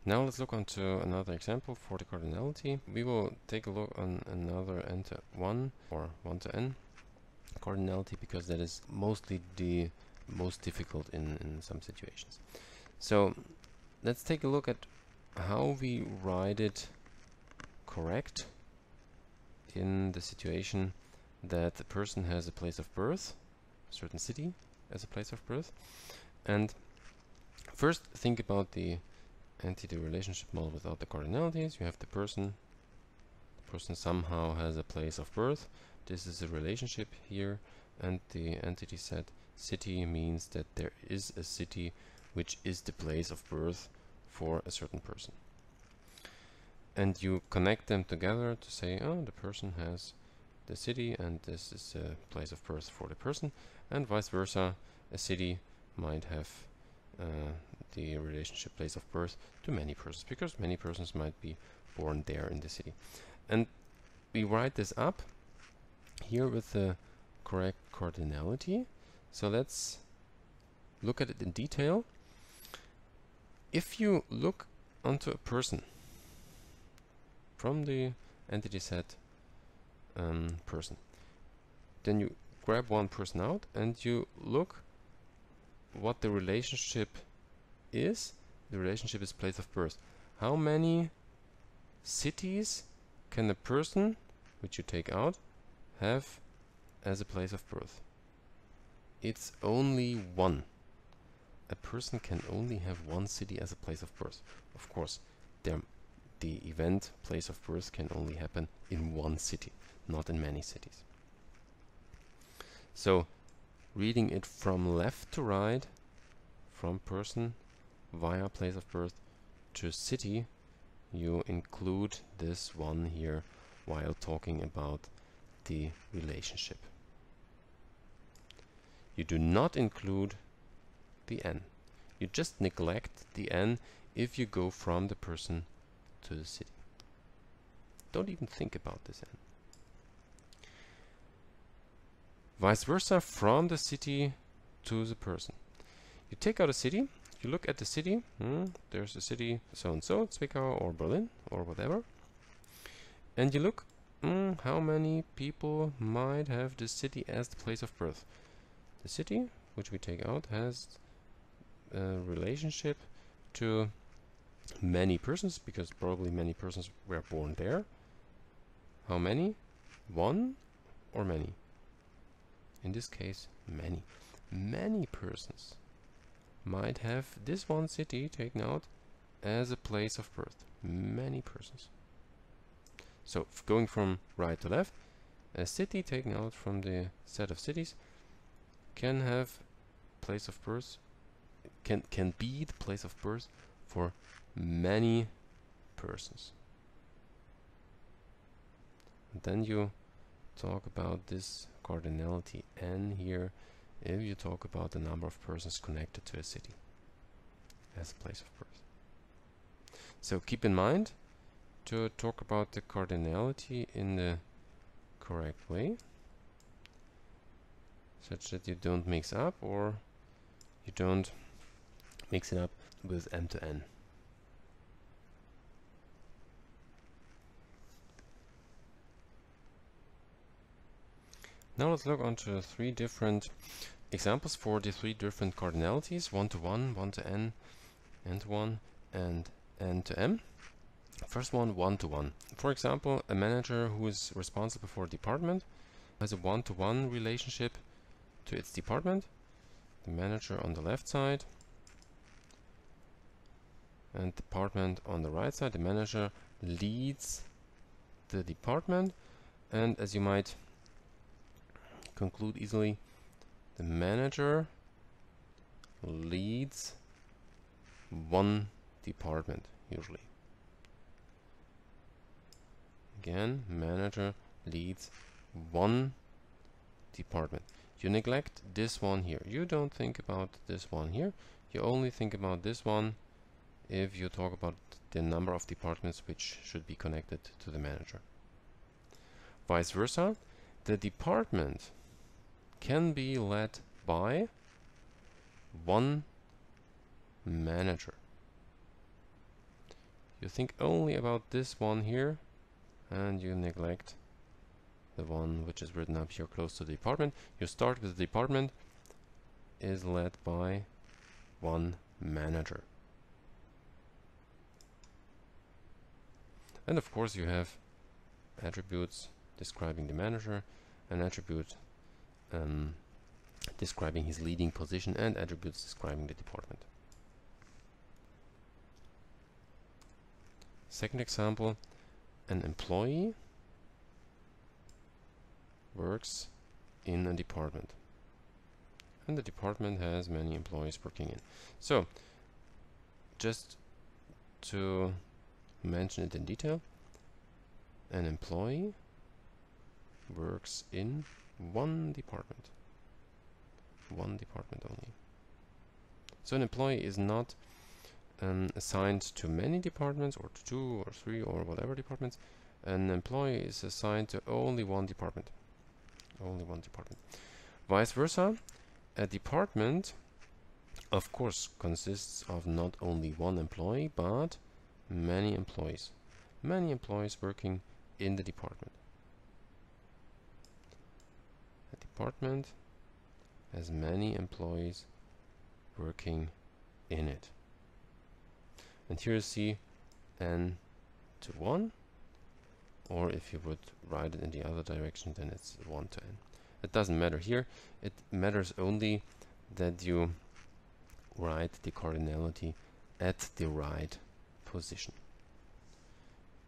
Now let's look onto another example for the cardinality. We will take a look on another n to 1 or 1 to n cardinality, because that is mostly the most difficult in some situations. So let's take a look at how we write it correct in the situation that the person has a place of birth, a certain city as a place of birth. And first, think about the entity relationship model without the cardinalities. You have the person somehow has a place of birth. This is a relationship here, and the entity set city means that there is a city which is the place of birth for a certain person. And you connect them together to say, oh, the person has the city and this is a place of birth for the person, and vice versa, a city might have the relationship place of birth to many persons, because many persons might be born there in the city. And we write this up here with the correct cardinality. So let's look at it in detail. If you look onto a person from the entity set person, then you grab one person out and you look what the relationship is. The relationship is place of birth. How many cities can a person, which you take out, have as a place of birth? It's only one. A person can only have one city as a place of birth. Of course, the event place of birth can only happen in one city, not in many cities. So, reading it from left to right, from person via place of birth to city, you include this one here while talking about the relationship. You do not include the n. You just neglect the n if you go from the person to the city. Don't even think about this n. Vice versa, from the city to the person. You take out a city, you look at the city, there's a city so-and-so, Zwickau or Berlin or whatever, and you look how many people might have this city as the place of birth. The city, which we take out, has a relationship to many persons, because probably many persons were born there. How many? One or many? In this case, many. Many persons might have this one city taken out as a place of birth. Many persons. So, going from right to left, a city taken out from the set of cities can have place of birth, can be the place of birth for many persons. And then you talk about this cardinality n here if you talk about the number of persons connected to a city as a place of birth. So keep in mind to talk about the cardinality in the correct way, such that you don't mix up, or you don't mix it up with m to n. Now let's look onto three different examples for the three different cardinalities: 1 to 1, 1 to n, n to 1, and n to m. First one, 1 to 1. For example, a manager who is responsible for a department has a 1 to 1 relationship to its department. The manager on the left side and department on the right side. The manager leads the department, and as you might conclude easily, the manager leads one department usually. Again, manager leads one department. You neglect this one here. You don't think about this one here. You only think about this one if you talk about the number of departments which should be connected to the manager. Vice versa, the department can be led by one manager. You think only about this one here, and you neglect the one which is written up here close to the department. You start with the department is led by one manager. And of course you have attributes describing the manager, an attribute describing his leading position, and attributes describing the department. Second example, an employee works in a department, and the department has many employees working in. So just to mention it in detail, an employee works in one department only. So an employee is not assigned to many departments, or to 2 or 3 or whatever departments. An employee is assigned to only one department. Vice versa, a department of course consists of not only one employee but many employees working in the department. A department has many employees working in it. And here you see n to 1, or if you would write it in the other direction, then it's 1 to n. It doesn't matter here. It matters only that you write the cardinality at the right position.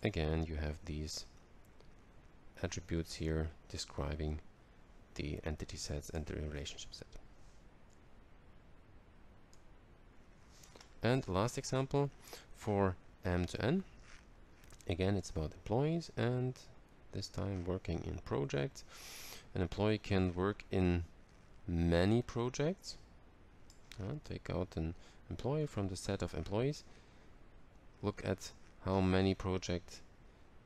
Again, you have these attributes here describing the entity sets and the relationship set. And last example for m to n. Again, it's about employees, and this time working in projects. An employee can work in many projects. Take out an employee from the set of employees. Look at how many projects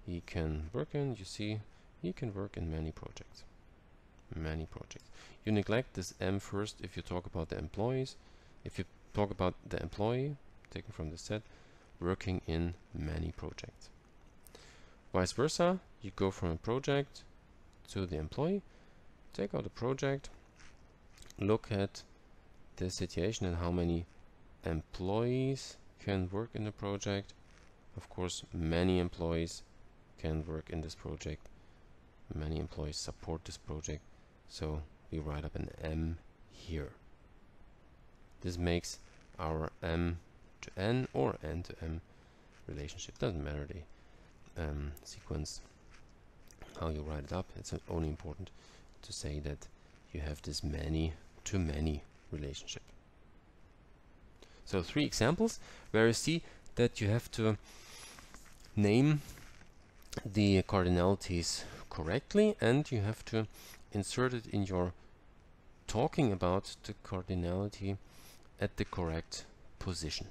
he can work in. You see he can work in many projects. You neglect this m first if you talk about the employees. If you talk about the employee taken from the set working in many projects. Vice versa, you go from a project to the employee, take out a project, look at the situation and how many employees can work in the project. Of course, many employees can work in this project. Many employees support this project, so we write up an m here. This makes our m to n or n to m relationship. Doesn't matter the sequence, how you write it up. It's only important to say that you have this many to many relationship. So 3 examples where you see that you have to name the cardinalities correctly, and you have to insert it in your talking about the cardinality at the correct position.